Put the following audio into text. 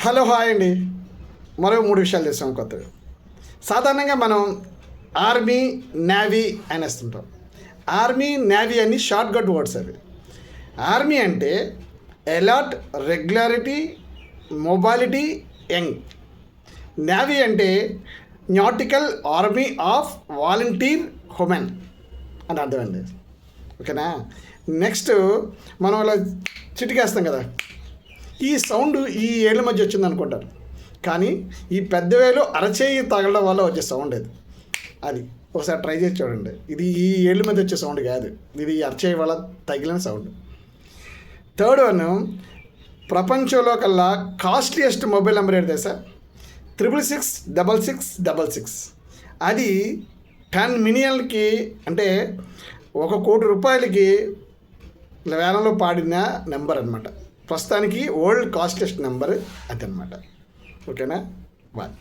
Hello hi అండి. మరో 3 విషయాలు చేస్తాం కొత్తగా. సాధారణంగా మనం ఆర్మీ నేవీ అనేస్తుంటాం. ఆర్మీ నేవీ అని షార్ట్ కట్ వర్డ్స్ అవి. ఆర్మీ అంటే అలర్ట్, రెగ్యులారిటీ, మొబాలిటీ, యంగ్. నేవీ అంటే nautical army of volunteer human అని అర్థమండి. ఓకేనా. నెక్స్ట్ మనం అలా చిటికేస్తాం కదా, ఈ సౌండ్ ఈ ఏళ్ళ మధ్య వచ్చింది అనుకుంటారు, కానీ ఈ పెద్ద వేలు అరచేయి తగలడం వల్ల వచ్చే సౌండ్ అది ఒకసారి ట్రై చేసి చూడండి. ఇది ఈ ఏళ్ళ మధ్య వచ్చే సౌండ్ కాదు, ఇది అరచేయి వల్ల తగిలిన సౌండ్. థర్డ్ వన్, ప్రపంచంలో కల్లా కాస్ట్లీయెస్ట్ మొబైల్ నెంబర్ ఏంటి తెలుసా? 6666666. అది 10 మిలియన్కి, అంటే 1 కోటి రూపాయలకి వేలంలో పాడిన నెంబర్ అనమాట. ప్రస్తుతానికి వరల్డ్ కాస్ట్లెస్ట్ నెంబర్ అదనమాట. ఓకేనా. బాయ్.